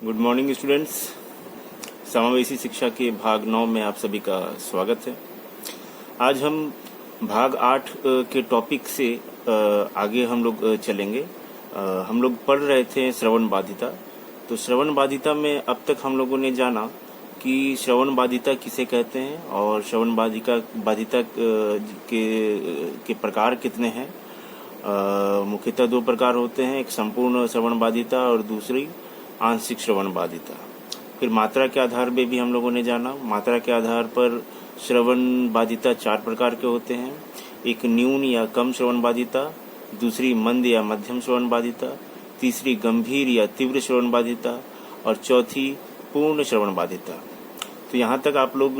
Good morning students. समावेशी शिक्षा के भाग 9 में आप सभी का स्वागत है। आज हम भाग 8 के टॉपिक से आगे हम लोग चलेंगे। हम लोग पढ़ रहे थे श्रवण बाधिता। तो श्रवण बाधिता में अब तक हम लोगों ने जाना कि श्रवण बाधिता किसे कहते हैं और श्रवण बाधिता के प्रकार कितने हैं। मुख्यतः 2 प्रकार होते हैं, एक संपूर्ण श्रवण बाधिता और दूसरी आंशिक श्रवण बाधिता। फिर मात्रा के आधार पे भी हम लोगों ने जाना। मात्रा के आधार पर श्रवण बाधिता 4 प्रकार के होते हैं, एक न्यून या कम श्रवण बाधिता, दूसरी मंद या मध्यम श्रवण बाधिता, तीसरी गंभीर या तीव्र श्रवण बाधिता और चौथी पूर्ण श्रवण बाधिता। तो यहाँ तक आप लोग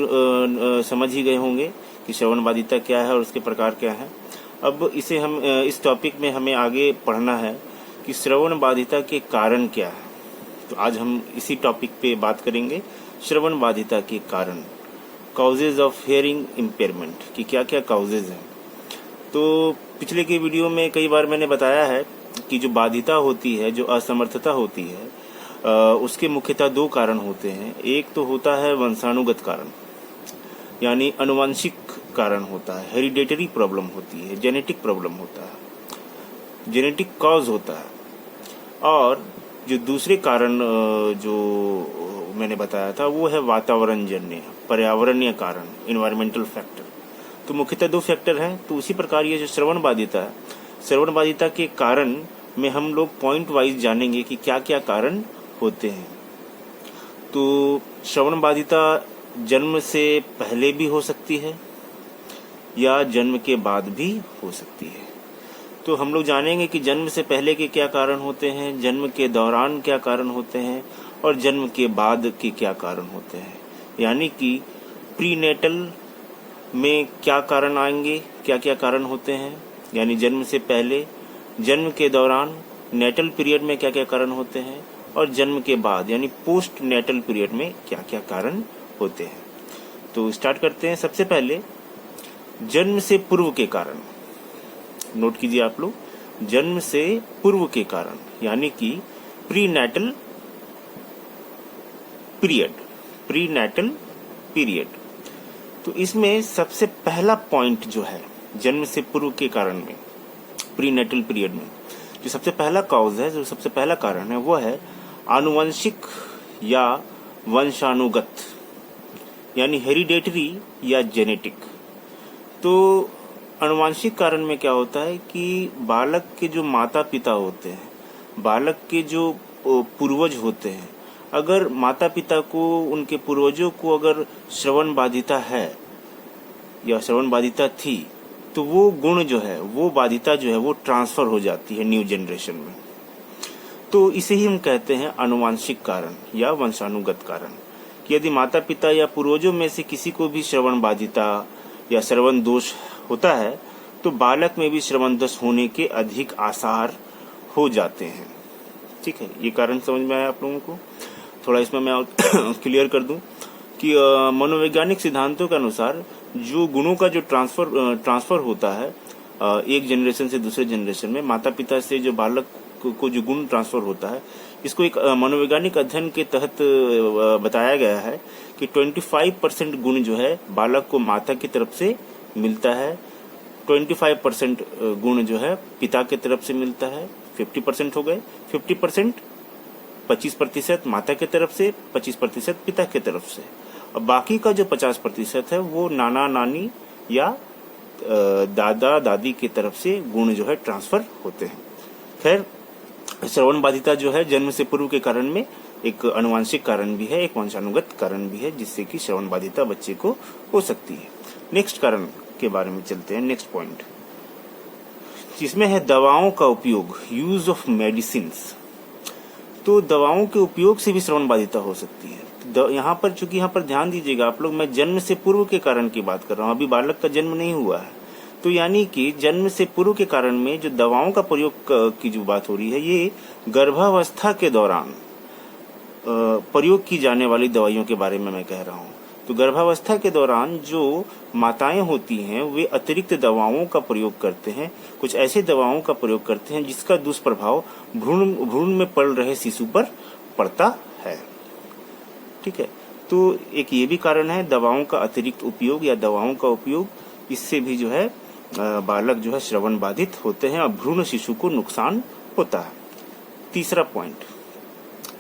समझ ही गए होंगे कि श्रवण बाधिता क्या है और उसके प्रकार क्या है। अब इस टॉपिक में हमें आगे पढ़ना है कि श्रवण बाधिता के कारण क्या है। तो आज हम इसी टॉपिक पे बात करेंगे, श्रवण बाधिता के कारण, काउजेज ऑफ हियरिंग इम्पेयरमेंट की क्या क्या काउजेज हैं। तो पिछले के वीडियो में कई बार मैंने बताया है कि जो बाधिता होती है, जो असमर्थता होती है, उसके मुख्यतः 2 कारण होते हैं। एक तो होता है वंशानुगत कारण, यानी अनुवांशिक कारण होता है, हेरिडेटरी प्रॉब्लम होती है, जेनेटिक प्रॉब्लम होता है, जेनेटिक कॉज होता है। और जो दूसरे कारण जो मैंने बताया था वो है वातावरण जन्य, पर्यावरणीय कारण, इन्वायरमेंटल फैक्टर। तो मुख्यतः 2 फैक्टर हैं। तो उसी प्रकार ये जो श्रवण बाधिता है, श्रवण बाधिता के कारण में हम लोग पॉइंट वाइज जानेंगे कि क्या क्या कारण होते हैं। तो श्रवण बाधिता जन्म से पहले भी हो सकती है या जन्म के बाद भी हो सकती है। तो हम लोग जानेंगे कि जन्म से पहले के क्या कारण होते हैं, जन्म के दौरान क्या कारण होते हैं और जन्म के बाद के क्या कारण होते हैं। यानी कि प्रीनेटल में क्या कारण आएंगे, क्या क्या कारण होते हैं, यानी जन्म से पहले, जन्म के दौरान, नेटल पीरियड में क्या क्या कारण होते हैं और जन्म के बाद यानी पोस्ट नेटल पीरियड में क्या क्या कारण होते हैं। तो स्टार्ट करते हैं। सबसे पहले जन्म से पूर्व के कारण। नोट कीजिए आप लोग, जन्म से पूर्व के कारण यानी कि प्रीनेटल पीरियड। तो इसमें सबसे पहला पॉइंट जो है जन्म से पूर्व के कारण में, प्रीनेटल पीरियड में जो सबसे पहला कॉज है, जो सबसे पहला कारण है, वो है आनुवंशिक या वंशानुगत, यानी हेरिडेटरी या जेनेटिक। तो आनुवंशिक कारण में क्या होता है कि बालक के जो माता पिता होते हैं, बालक के जो पूर्वज होते हैं, अगर माता पिता को, उनके पूर्वजों को अगर श्रवण बाधिता है या श्रवण बाधिता थी, तो वो गुण जो है, वो बाधिता जो है, वो ट्रांसफर हो जाती है न्यू जनरेशन में। तो इसे ही हम कहते हैं आनुवंशिक कारण या वंशानुगत कारण, कि यदि माता पिता या पूर्वजों में से किसी को भी श्रवण बाधिता या श्रवण दोष होता है तो बालक में भी श्रवण दोष होने के अधिक आसार हो जाते हैं। ठीक है, ये कारण समझ में आया आप लोगों को। थोड़ा इसमें मैं क्लियर कर दूं कि मनोवैज्ञानिक सिद्धांतों के अनुसार जो गुणों का जो ट्रांसफर होता है एक जनरेशन से दूसरे जनरेशन में, माता पिता से जो बालक को जो गुण ट्रांसफर होता है, इसको एक मनोवैज्ञानिक अध्ययन के तहत बताया गया है कि 25% गुण जो है बालक को माता की तरफ से मिलता है, 25% गुण जो है पिता की तरफ से मिलता है, 50% हो गए, 50% 25% माता की तरफ से, 25% पिता की तरफ से, और बाकी का जो 50% है वो नाना नानी या दादा दादी की तरफ से गुण जो है ट्रांसफर होते हैं। खैर, श्रवण बाधिता जो है जन्म से पूर्व के कारण में एक आनुवंशिक कारण भी है, एक वंशानुगत कारण भी है, जिससे कि श्रवण बाधिता बच्चे को हो सकती है। नेक्स्ट कारण के बारे में चलते हैं, नेक्स्ट पॉइंट, जिसमें है दवाओं का उपयोग, यूज ऑफ मेडिसिन्स। तो दवाओं के उपयोग से भी श्रवण बाधिता हो सकती है। यहाँ पर, चूंकि यहाँ पर ध्यान दीजिएगा आप लोग, मैं जन्म से पूर्व के कारण की बात कर रहा हूँ, अभी बालक का जन्म नहीं हुआ है। तो यानी कि जन्म से पूर्व के कारण में जो दवाओं का प्रयोग की जो बात हो रही है, ये गर्भावस्था के दौरान प्रयोग की जाने वाली दवाइयों के बारे में मैं कह रहा हूँ। तो गर्भावस्था के दौरान जो माताएं होती हैं वे अतिरिक्त दवाओं का प्रयोग करते हैं, कुछ ऐसे दवाओं का प्रयोग करते हैं जिसका दुष्प्रभाव भ्रूण में पल रहे शिशु पर पड़ता है। ठीक है, तो एक ये भी कारण है दवाओं का अतिरिक्त उपयोग या दवाओं का उपयोग, इससे भी जो है बालक जो है श्रवण बाधित होते हैं और भ्रूण शिशु को नुकसान होता है। तीसरा पॉइंट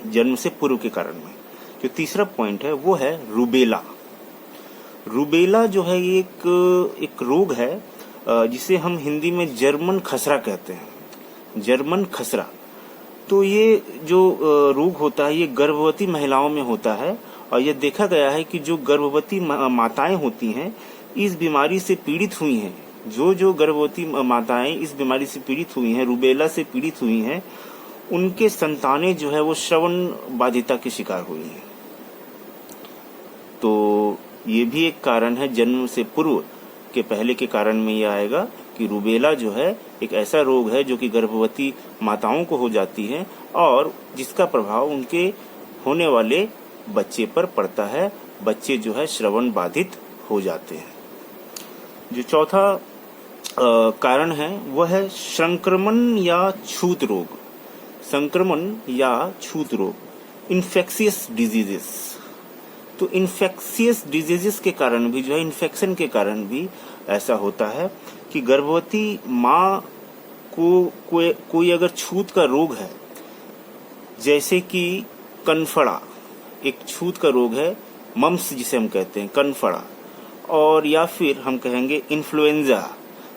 जन्म से पूर्व के कारण में, जो तीसरा पॉइंट है वो है रूबेला। रूबेला जो है ये एक रोग है जिसे हम हिंदी में जर्मन खसरा कहते हैं, जर्मन खसरा। तो ये जो रोग होता है ये गर्भवती महिलाओं में होता है और यह देखा गया है कि जो गर्भवती माताएं होती हैं इस बीमारी से पीड़ित हुई हैं, जो गर्भवती माताएं इस बीमारी से पीड़ित हुई हैं, रूबेला से पीड़ित हुई हैं, उनके संतानें जो है वो श्रवण बाधिता के शिकार हुई हैं। तो ये भी एक कारण है, जन्म से पूर्व के पहले के कारण में यह आएगा कि रूबेला जो है एक ऐसा रोग है जो कि गर्भवती माताओं को हो जाती है और जिसका प्रभाव उनके होने वाले बच्चे पर पड़ता है, बच्चे जो है श्रवण बाधित हो जाते हैं। जो चौथा कारण है वह है संक्रमण या छूत रोग। संक्रमण या छूत रोग, इन्फेक्शियस डिजीजेस। तो इन्फेक्शियस डिजीजेस के कारण भी जो है, इन्फेक्शन के कारण भी ऐसा होता है कि गर्भवती माँ को कोई अगर छूत का रोग है, जैसे कि कनफड़ा एक छूत का रोग है, मम्स जिसे हम कहते हैं, कनफड़ा, और या फिर हम कहेंगे इन्फ्लुएंजा।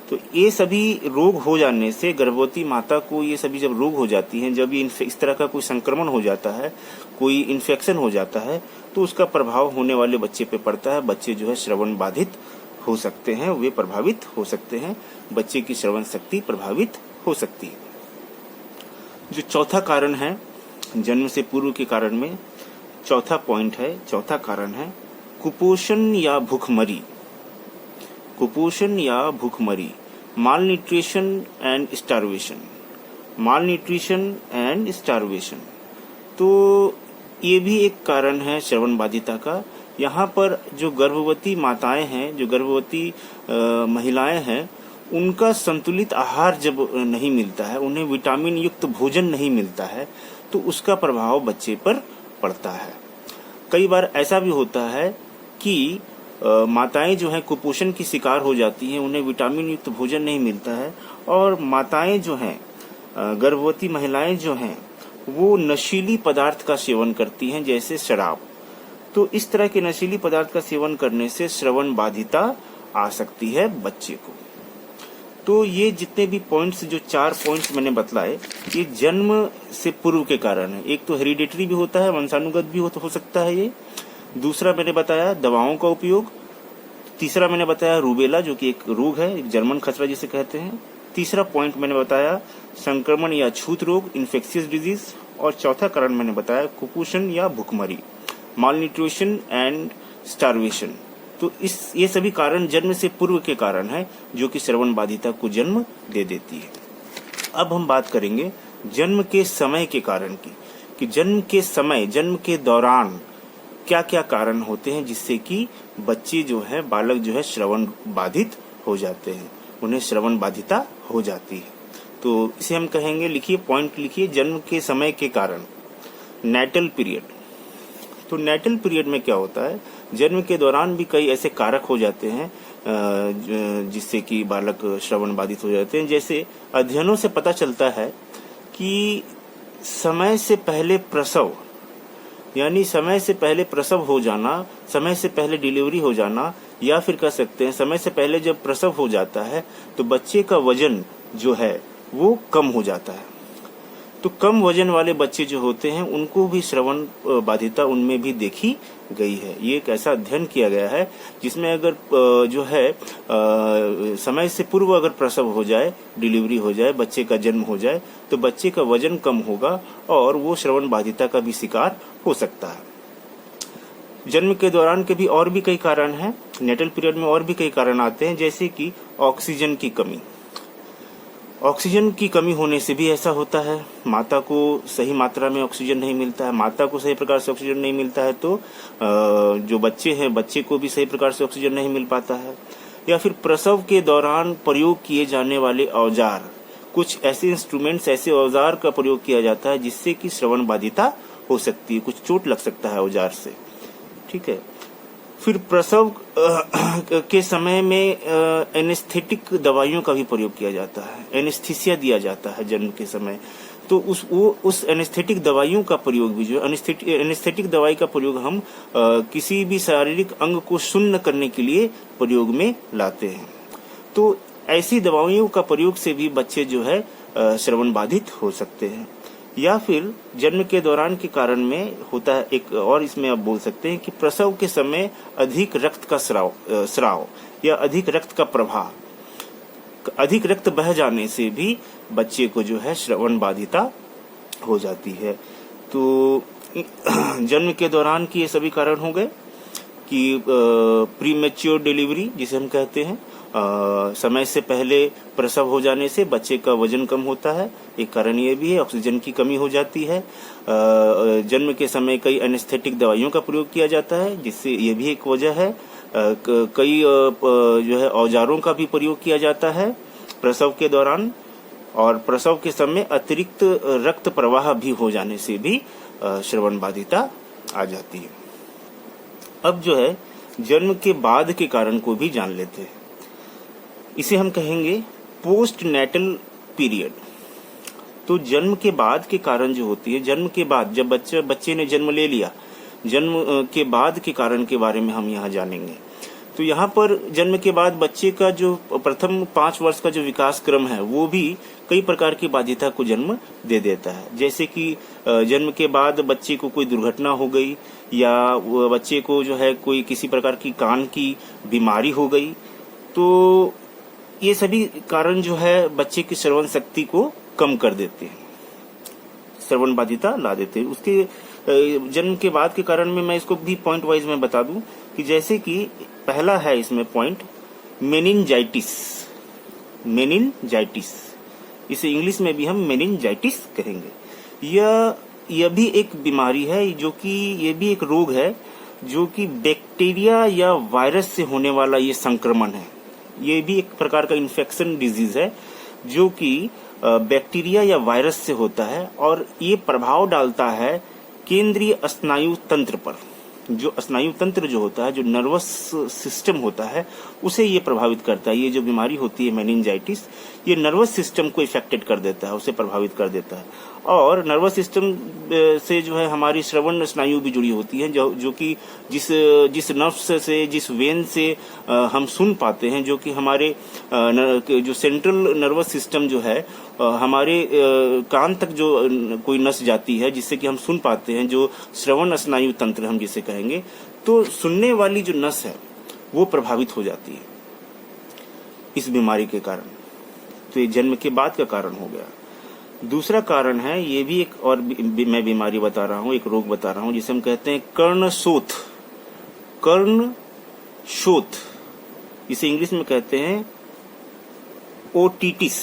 तो ये सभी रोग हो जाने से गर्भवती माता को ये सभी जब रोग हो जाती हैं, जब ये इस तरह का कोई संक्रमण हो जाता है, कोई इन्फेक्शन हो जाता है, तो उसका प्रभाव होने वाले बच्चे पे पड़ता है। बच्चे जो है श्रवण बाधित हो सकते हैं, वे प्रभावित हो सकते हैं, बच्चे की श्रवण शक्ति प्रभावित हो सकती है। जो चौथा कारण है जन्म से पूर्व के कारण में, चौथा पॉइंट है, चौथा कारण है कुपोषण या भूखमरी। कुपोषण या भूखमरी, malnutrition and starvation, malnutrition and starvation. तो ये भी एक कारण है श्रवण बाधिता का। यहाँ पर जो गर्भवती माताएं हैं, जो गर्भवती महिलाएं हैं, उनका संतुलित आहार जब नहीं मिलता है, उन्हें विटामिन युक्त भोजन नहीं मिलता है, तो उसका प्रभाव बच्चे पर पड़ता है। कई बार ऐसा भी होता है कि माताएं जो हैं कुपोषण की शिकार हो जाती हैं, उन्हें विटामिन युक्त भोजन नहीं मिलता है, और माताएं जो हैं, गर्भवती महिलाएं जो हैं, वो नशीली पदार्थ का सेवन करती हैं, जैसे शराब। तो इस तरह के नशीली पदार्थ का सेवन करने से श्रवण बाधिता आ सकती है बच्चे को। तो ये जितने भी पॉइंट्स, जो 4 पॉइंट्स मैंने बतलाए, ये जन्म से पूर्व के कारण है। एक तो हेरिडेटरी भी होता है, वंशानुगत भी हो सकता है ये। दूसरा मैंने बताया दवाओं का उपयोग। तीसरा मैंने बताया रूबेला, जो कि एक रोग है, एक जर्मन खसरा जिसे कहते हैं। तीसरा पॉइंट मैंने बताया संक्रमण या छूत रोग, इन्फेक्शियस डिजीज। और चौथा कारण मैंने बताया कुपोषण या भूखमरी, माल न्यूट्रिशन एंड स्टार्वेशन। तो ये सभी कारण जन्म से पूर्व के कारण है, जो कि श्रवण बाधिता को जन्म दे देती है। अब हम बात करेंगे जन्म के समय के कारण की, कि जन्म के समय, जन्म के दौरान क्या क्या कारण होते हैं जिससे कि बच्चे जो है, बालक जो है श्रवण बाधित हो जाते हैं, उन्हें श्रवण बाधिता हो जाती है। तो इसे हम कहेंगे, लिखिए, पॉइंट लिखिए, जन्म के समय के कारण। Natal period. तो नेटल पीरियड में क्या होता है, जन्म के दौरान भी कई ऐसे कारक हो जाते हैं जिससे कि बालक श्रवण बाधित हो जाते हैं। जैसे अध्ययनों से पता चलता है कि समय से पहले प्रसव, यानी समय से पहले प्रसव हो जाना, समय से पहले डिलीवरी हो जाना, या फिर कह सकते हैं समय से पहले जब प्रसव हो जाता है तो बच्चे का वजन जो है वो कम हो जाता है। तो कम वजन वाले बच्चे जो होते हैं उनको भी श्रवण बाधिता उनमें भी देखी गई है। ये एक ऐसा अध्ययन किया गया है जिसमें अगर जो है समय से पूर्व अगर प्रसव हो जाए, डिलीवरी हो जाए, बच्चे का जन्म हो जाए, तो बच्चे का वजन कम होगा और वो श्रवण बाधिता का भी शिकार हो सकता है। जन्म के दौरान के भी और भी कई कारण हैं, नेटल पीरियड में और भी कई कारण आते हैं, जैसे कि ऑक्सीजन की कमी। ऑक्सीजन की कमी होने से भी ऐसा होता है, माता को सही मात्रा में ऑक्सीजन नहीं मिलता है, माता को सही प्रकार से ऑक्सीजन नहीं मिलता है, तो जो बच्चे हैं, बच्चे को भी सही प्रकार से ऑक्सीजन नहीं मिल पाता है। या फिर प्रसव के दौरान प्रयोग किए जाने वाले औजार, कुछ ऐसे इंस्ट्रूमेंट्स, ऐसे औजार का प्रयोग किया जाता है जिससे कि श्रवण बाधिता हो सकती है, कुछ चोट लग सकता है औजार से। ठीक है। फिर प्रसव के समय में एनेस्थेटिक दवाइयों का भी प्रयोग किया जाता है, एनेस्थीसिया दिया जाता है जन्म के समय। तो उस एनेस्थेटिक दवाइयों का प्रयोग भी जो एनेस्थेटिक दवाई का प्रयोग हम किसी भी शारीरिक अंग को शून्य करने के लिए प्रयोग में लाते हैं। तो ऐसी दवाइयों का प्रयोग से भी बच्चे जो है श्रवण बाधित हो सकते हैं। या फिर जन्म के दौरान के कारण में होता है एक और, इसमें आप बोल सकते हैं कि प्रसव के समय अधिक रक्त का स्राव या अधिक रक्त का प्रवाह, अधिक रक्त बह जाने से भी बच्चे को जो है श्रवण बाधिता हो जाती है। तो जन्म के दौरान की ये सभी कारण हो गए कि प्रीमेच्योर डिलीवरी जिसे हम कहते हैं, समय से पहले प्रसव हो जाने से बच्चे का वजन कम होता है, एक कारण ये भी है। ऑक्सीजन की कमी हो जाती है। जन्म के समय कई एनेस्थेटिक दवाइयों का प्रयोग किया जाता है, जिससे ये भी एक वजह है। कई जो है औजारों का भी प्रयोग किया जाता है प्रसव के दौरान, और प्रसव के समय अतिरिक्त रक्त प्रवाह भी हो जाने से भी श्रवण बाधिता आ जाती है। अब जो है जन्म के बाद के कारण को भी जान लेते हैं। इसे हम कहेंगे पोस्ट नेटल पीरियड। तो जन्म के बाद के कारण जो होती है, जन्म के बाद जब बच्चे ने जन्म ले लिया, जन्म के बाद के कारण के बारे में हम यहाँ जानेंगे। तो यहाँ पर जन्म के बाद बच्चे का जो प्रथम 5 वर्ष का जो विकास क्रम है वो भी कई प्रकार की बाध्यता को जन्म दे देता है। जैसे कि जन्म के बाद बच्चे को कोई दुर्घटना हो गई, या बच्चे को जो है कोई किसी प्रकार की कान की बीमारी हो गई, तो ये सभी कारण जो है बच्चे की श्रवण शक्ति को कम कर देते हैं, श्रवण बाधिता ला देते हैं। उसके जन्म के बाद के कारण में मैं इसको भी पॉइंट वाइज में बता दूं कि जैसे कि पहला है इसमें पॉइंट मेनिनजाइटिस। मेनिनजाइटिस, इसे इंग्लिश में भी हम मेनिनजाइटिस कहेंगे। यह भी एक बीमारी है, जो कि ये भी एक रोग है जो कि बैक्टीरिया या वायरस से होने वाला ये संक्रमण है। ये भी एक प्रकार का इन्फेक्शन डिजीज है जो कि बैक्टीरिया या वायरस से होता है, और ये प्रभाव डालता है केंद्रीय स्नायु तंत्र पर। जो स्नायु तंत्र जो होता है, जो नर्वस सिस्टम होता है, उसे ये प्रभावित करता है। ये जो बीमारी होती है मेनिनजाइटिस, ये नर्वस सिस्टम को इफेक्टेड कर देता है, उसे प्रभावित कर देता है। और नर्वस सिस्टम से जो है हमारी श्रवण स्नायु भी जुड़ी होती है, जो कि जिस नर्व्स से, जिस वेन से हम सुन पाते हैं, जो कि हमारे जो सेंट्रल नर्वस सिस्टम जो है, हमारे कान तक जो कोई नस जाती है जिससे कि हम सुन पाते हैं, जो श्रवण स्नायु तंत्र हम जिसे कहेंगे, तो सुनने वाली जो नस है वो प्रभावित हो जाती है इस बीमारी के कारण। तो ये जन्म के बाद का कारण हो गया। दूसरा कारण है, ये भी एक और मैं बीमारी बता रहा हूँ, एक रोग बता रहा हूँ जिसे हम कहते हैं कर्णशोथ। कर्णशोथ, इसे इंग्लिश में कहते हैं ओटिटिस।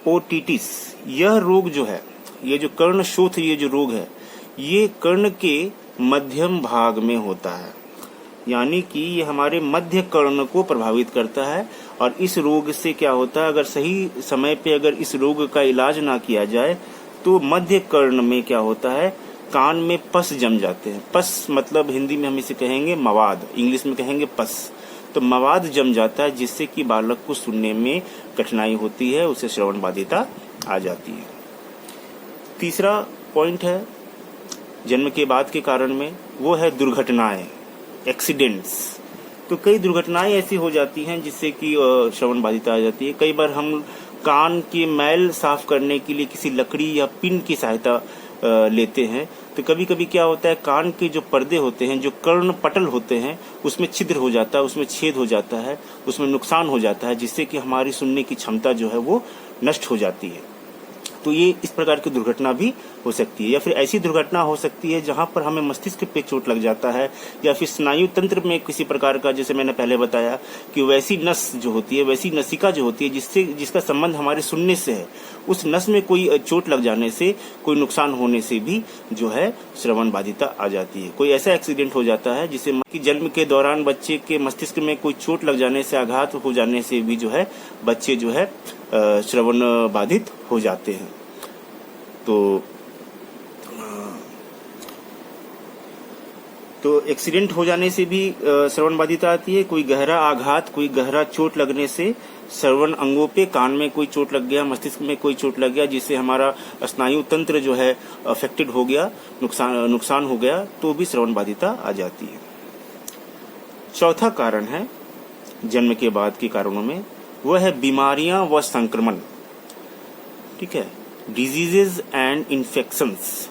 ओटिटिस, यह रोग जो है, ये जो कर्णशोथ, ये जो रोग है, ये कर्ण के मध्यम भाग में होता है, यानी कि ये हमारे मध्य कर्ण को प्रभावित करता है। और इस रोग से क्या होता है, अगर सही समय पे अगर इस रोग का इलाज ना किया जाए तो मध्य कर्ण में क्या होता है, कान में पस जम जाते हैं। पस मतलब हिंदी में हम इसे कहेंगे मवाद, इंग्लिश में कहेंगे पस। तो मवाद जम जाता है जिससे कि बालक को सुनने में कठिनाई होती है, उसे श्रवण बाधिता आ जाती है। तीसरा पॉइंट है जन्म के बाद के कारण में, वो है दुर्घटनाएं, एक्सीडेंट्स। तो कई दुर्घटनाएं ऐसी हो जाती हैं जिससे कि श्रवण बाधिता आ जाती है। कई बार हम कान के मैल साफ करने के लिए किसी लकड़ी या पिन की सहायता लेते हैं, तो कभी कभी क्या होता है, कान के जो पर्दे होते हैं, जो कर्ण पटल होते हैं, उसमें छिद्र हो जाता है, उसमें छेद हो जाता है, उसमें नुकसान हो जाता है, जिससे कि हमारी सुनने की क्षमता जो है वो नष्ट हो जाती है। तो ये इस प्रकार की दुर्घटना भी हो सकती है। या फिर ऐसी दुर्घटना हो सकती है जहां पर हमें मस्तिष्क पे चोट लग जाता है, या फिर स्नायु तंत्र में किसी प्रकार का, जैसे मैंने पहले बताया कि वैसी नस जो होती है, वैसी नसिका जो होती है जिसका संबंध हमारे सुनने से है, उस नस में कोई चोट लग जाने से, कोई नुकसान होने से भी जो है श्रवण बाधिता आ जाती है। कोई ऐसा एक्सीडेंट हो जाता है जिससे कि जन्म के दौरान बच्चे के मस्तिष्क में कोई चोट लग जाने से, आघात हो जाने से भी जो है बच्चे जो है श्रवण बाधित हो जाते हैं। तो तो एक्सीडेंट हो जाने से भी श्रवण बाधिता आती है। कोई गहरा आघात, कोई गहरा चोट लगने से श्रवण अंगों पे, कान में कोई चोट लग गया, मस्तिष्क में कोई चोट लग गया, जिससे हमारा स्नायु तंत्र जो है अफेक्टेड हो गया, नुकसान हो गया, तो भी श्रवण बाधिता आ जाती है। चौथा कारण है जन्म के बाद के कारणों में, वह है बीमारियां व संक्रमण। ठीक है, डिजीजेज एंड इन्फेक्शंस।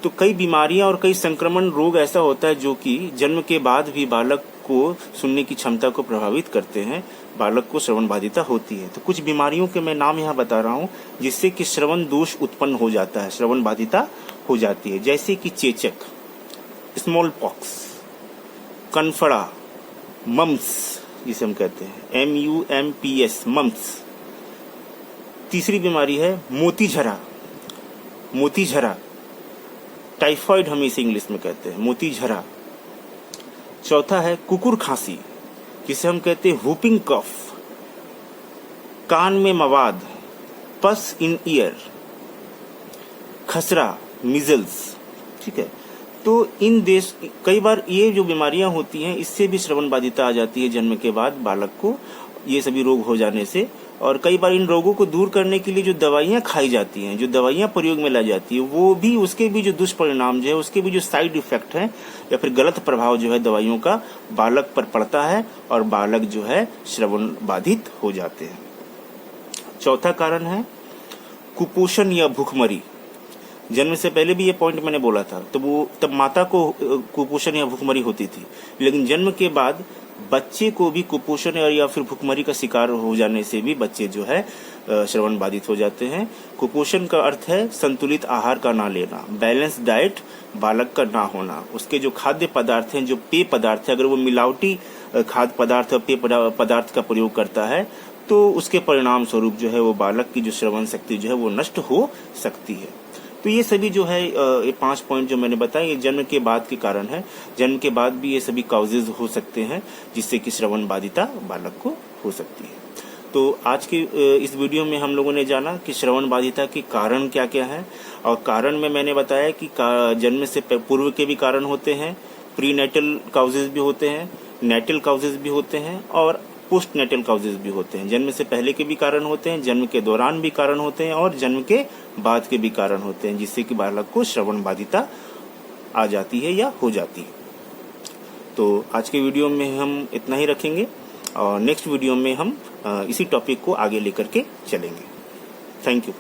तो कई बीमारियां और कई संक्रमण रोग ऐसा होता है जो कि जन्म के बाद भी बालक को सुनने की क्षमता को प्रभावित करते हैं, बालक को श्रवण बाधिता होती है। तो कुछ बीमारियों के मैं नाम यहाँ बता रहा हूँ जिससे कि श्रवण दोष उत्पन्न हो जाता है, श्रवण बाधिता हो जाती है। जैसे कि चेचक, स्मॉल पॉक्स, कनफड़ा, मम्स जिसे हम कहते हैं MUMPS, मम्स। तीसरी बीमारी है मोतीझरा, मोतीझरा, टाइफॉइड हम इसे इंग्लिश में कहते हैं, मोतीझरा। चौथा है कुकुर खांसी, जिसे हम कहते हैं व्हूपिंग कफ, कान में मवाद, पस इन ईयर, खसरा, मिजल्स। ठीक है, तो कई बार ये जो बीमारियां होती हैं इससे भी श्रवण बाधिता आ जाती है जन्म के बाद बालक को, ये सभी रोग हो जाने से। और कई बार इन रोगों को दूर करने के लिए जो दवाइयां खाई जाती हैं, जो दवाइयां प्रयोग में लाई जाती है, वो भी, उसके भी जो दुष्परिणाम जो है, उसके भी जो साइड इफेक्ट है या फिर गलत प्रभाव जो है दवाइयों का बालक पर पड़ता है और बालक जो है श्रवण बाधित हो जाते हैं। चौथा कारण है कुपोषण या भूखमरी। जन्म से पहले भी ये पॉइंट मैंने बोला था, तब माता को कुपोषण या भूखमरी होती थी, लेकिन जन्म के बाद बच्चे को भी कुपोषण या फिर भूखमरी का शिकार हो जाने से भी बच्चे जो है श्रवण बाधित हो जाते हैं। कुपोषण का अर्थ है संतुलित आहार का ना लेना, बैलेंस डाइट बालक का ना होना। उसके जो खाद्य पदार्थ हैं, जो पेय पदार्थ है, अगर वो मिलावटी खाद्य पदार्थ और पेय पदार्थ का प्रयोग करता है तो उसके परिणाम स्वरूप जो है वो बालक की जो श्रवण शक्ति जो है वो नष्ट हो सकती है। तो ये सभी जो है ये 5 पॉइंट जो मैंने बताए, ये जन्म के बाद के कारण है। जन्म के बाद भी ये सभी काउजेज हो सकते हैं जिससे कि श्रवण बाधिता बालक को हो सकती है। तो आज के इस वीडियो में हम लोगों ने जाना कि श्रवण बाधिता के कारण क्या क्या है, और कारण में मैंने बताया कि जन्म से पूर्व के भी कारण होते हैं, प्री नेटल काउजेज भी होते हैं, नेटल काउजेज भी होते हैं और पोस्ट नेटल काउजेज भी होते हैं। जन्म से पहले के भी कारण होते हैं, जन्म के दौरान भी कारण होते हैं और जन्म के बाद के भी कारण होते हैं, जिससे कि बालक को श्रवण बाधिता आ जाती है या हो जाती है। तो आज के वीडियो में हम इतना ही रखेंगे और नेक्स्ट वीडियो में हम इसी टॉपिक को आगे लेकर के चलेंगे। Thank you.